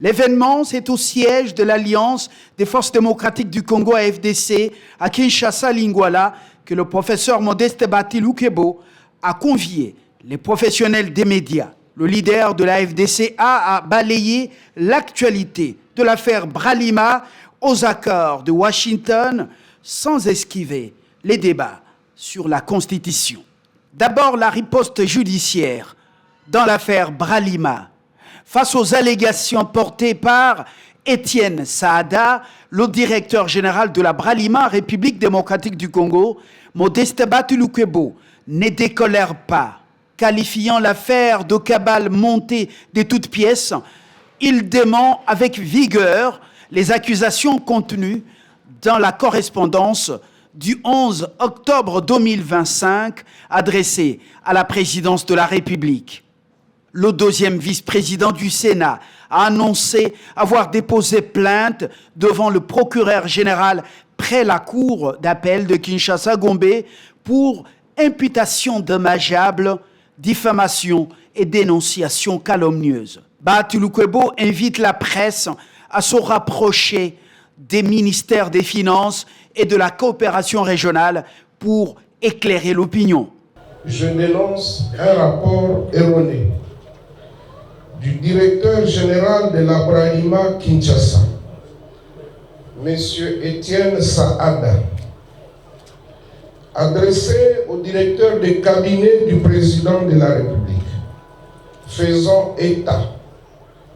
L'événement, c'est au siège de l'Alliance des forces démocratiques du Congo AFDC à Kinshasa, Lingwala, que le professeur Modeste Bati Lukebo a convié les professionnels des médias. Le leader de l'AFDC a balayé l'actualité de l'affaire Bralima aux accords de Washington sans esquiver les débats sur la Constitution. D'abord, la riposte judiciaire dans l'affaire Bralima. Face aux allégations portées par Étienne Saada, le directeur général de la Bralima, République démocratique du Congo, Modeste Bati Lukebo, ne décolère pas. Qualifiant l'affaire de cabale montée de toutes pièces, il dément avec vigueur les accusations contenues dans la correspondance du 11 octobre 2025 adressée à la présidence de la République. Le deuxième vice-président du Sénat a annoncé avoir déposé plainte devant le procureur général près la cour d'appel de Kinshasa-Gombe pour imputation dommageable, diffamation et dénonciation calomnieuse. Bati Lukebo invite la presse à se rapprocher des ministères des Finances et de la coopération régionale pour éclairer l'opinion. Je dénonce un rapport erroné du directeur général de la Bralima Kinshasa, M. Étienne Saada, adressé au directeur de cabinet du président de la République, faisant état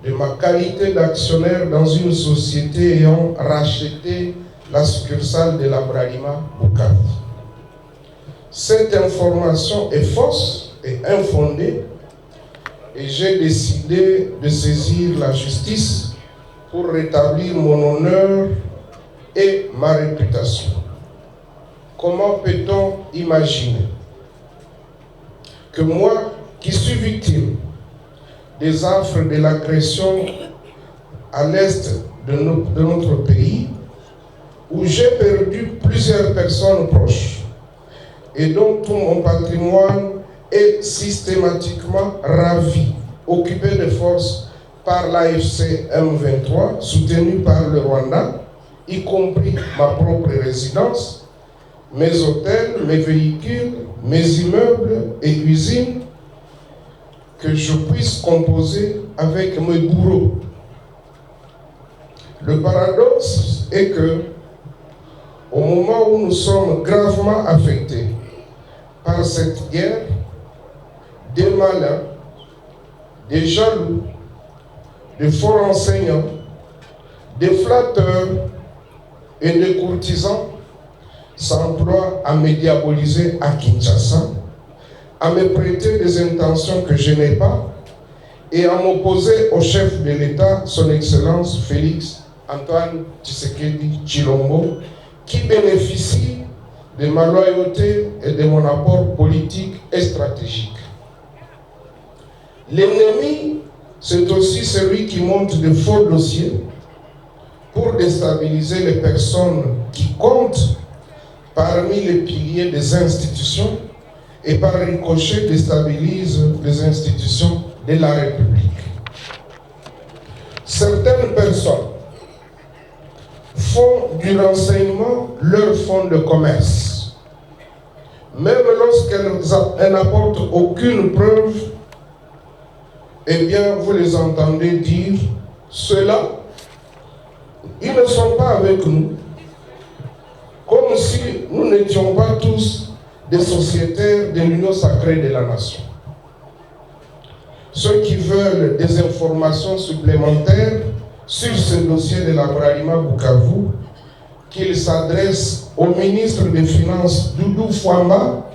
de ma qualité d'actionnaire dans une société ayant racheté la succursale de la Bralima Bukavu. Cette information est fausse et infondée et j'ai décidé de saisir la justice pour rétablir mon honneur et ma réputation. Comment peut-on imaginer que moi, qui suis victime des affres de l'agression à l'est de notre pays, où j'ai perdu plusieurs personnes proches et dont tout mon patrimoine est systématiquement ravi, occupé de force par l'AFC M23, soutenu par le Rwanda, y compris ma propre résidence, mes hôtels, mes véhicules, mes immeubles et usines, que je puisse composer avec mes bourreaux. Le paradoxe est que, au moment où nous sommes gravement affectés par cette guerre, des malins, des jaloux, des faux renseignants, des flatteurs et des courtisans s'emploient à me diaboliser à Kinshasa, à me prêter des intentions que je n'ai pas et à m'opposer au chef de l'État, son Excellence Félix Antoine Tshisekedi Tshilombo, qui bénéficie de ma loyauté et de mon apport politique et stratégique. L'ennemi, c'est aussi celui qui monte de faux dossiers pour déstabiliser les personnes qui comptent parmi les piliers des institutions et par ricochet déstabilise les institutions de la République. Certaines personnes font du renseignement leur fonds de commerce, même lorsqu'elles n'apportent aucune preuve. Eh bien, vous les entendez dire, ceux-là, ils ne sont pas avec nous, comme si nous n'étions pas tous des sociétaires de l'union sacrée de la nation. Ceux qui veulent des informations supplémentaires sur ce dossier de la Bralima Bukavu, qu'ils s'adressent au ministre des Finances Doudou Fwamba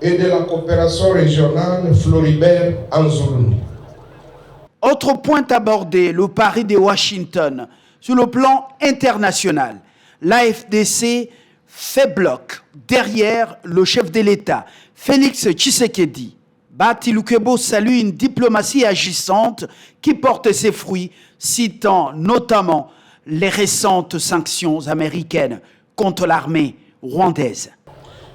et de la coopération régionale Floribert Anzoulouni. Autre point abordé, le pari de Washington. Sur le plan international, l'AFDC fait bloc derrière le chef de l'État, Félix Tshisekedi. Bati Lukebo salue une diplomatie agissante qui porte ses fruits, citant notamment les récentes sanctions américaines contre l'armée rwandaise.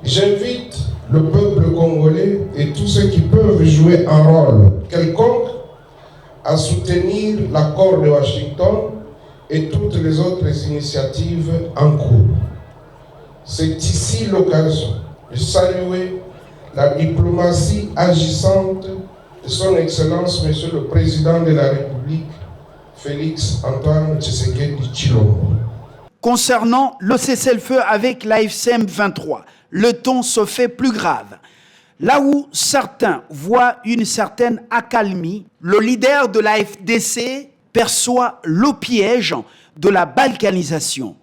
J'invite le peuple congolais et tous ceux qui peuvent jouer un rôle quelconque à soutenir l'accord de Washington et toutes les autres initiatives en cours. C'est ici l'occasion de saluer la diplomatie agissante de son Excellence, Monsieur le Président de la République, Félix Antoine Tshisekedi Tshilombo. Concernant le cessez-le-feu avec l'AFC M23, le ton se fait plus grave. Là où certains voient une certaine accalmie, le leader de la FDC perçoit le piège de la balkanisation.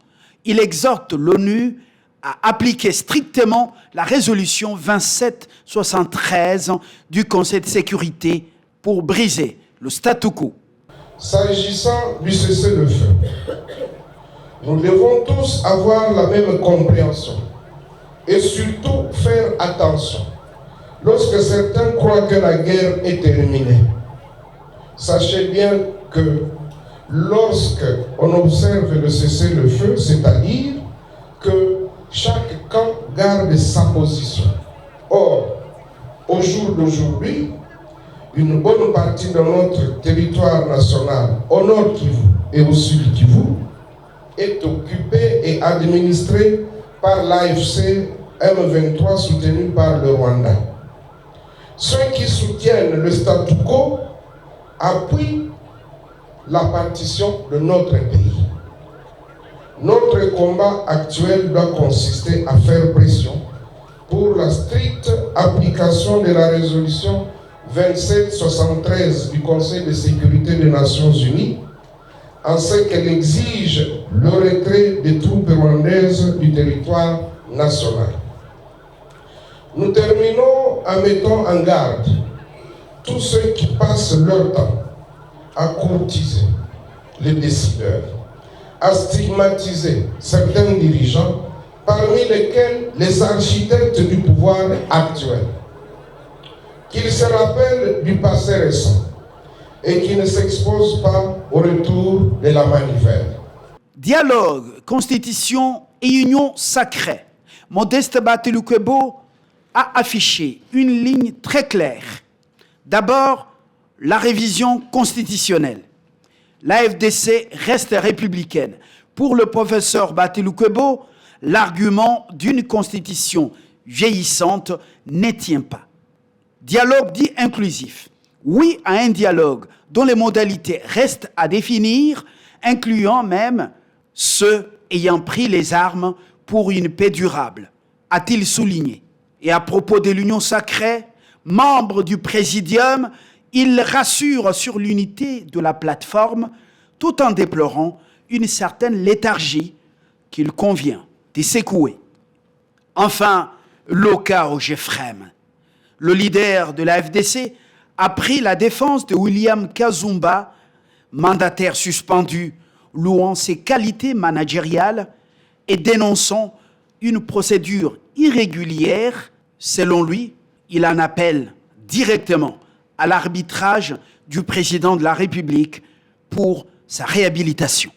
Il exhorte l'ONU à appliquer strictement la résolution 2773 du Conseil de sécurité pour briser le statu quo. S'agissant du cessez-le-feu, nous devons tous avoir la même compréhension et surtout faire attention. Lorsque certains croient que la guerre est terminée, sachez bien que lorsque on observe le cessez-le-feu, c'est-à-dire que chaque camp garde sa position. Or, au jour d'aujourd'hui, une bonne partie de notre territoire national, au nord Kivu et au sud Kivu, est occupée et administrée par l'AFC M23 soutenu par le Rwanda. Ceux qui soutiennent le statu quo appuient la partition de notre pays. Notre combat actuel doit consister à faire pression pour la stricte application de la résolution 2773 du Conseil de sécurité des Nations Unies, en ce qu'elle exige le retrait des troupes rwandaises du territoire national. Nous terminons en mettant en garde tous ceux qui passent leur temps à courtiser les décideurs, à stigmatiser certains dirigeants, parmi lesquels les architectes du pouvoir actuel, qu'ils se rappellent du passé récent et qui ne s'exposent pas au retour de la manivelle. Dialogue, constitution et union sacrée. Modeste Batiloukwebo a affiché une ligne très claire. D'abord, la révision constitutionnelle. L'AFDC reste républicaine. Pour le professeur Batiloukwebo, l'argument d'une constitution vieillissante ne tient pas. Dialogue dit inclusif. Oui à un dialogue dont les modalités restent à définir, incluant même ceux ayant pris les armes pour une paix durable, a-t-il souligné. Et à propos de l'union sacrée, membre du présidium, il rassure sur l'unité de la plateforme tout en déplorant une certaine léthargie qu'il convient de secouer. Enfin, le cas au Jefrem. Le leader de la FDC a pris la défense de William Kazumba, mandataire suspendu, louant ses qualités managériales et dénonçant une procédure irrégulière. Selon lui, il en appelle directement à l'arbitrage du président de la République pour sa réhabilitation.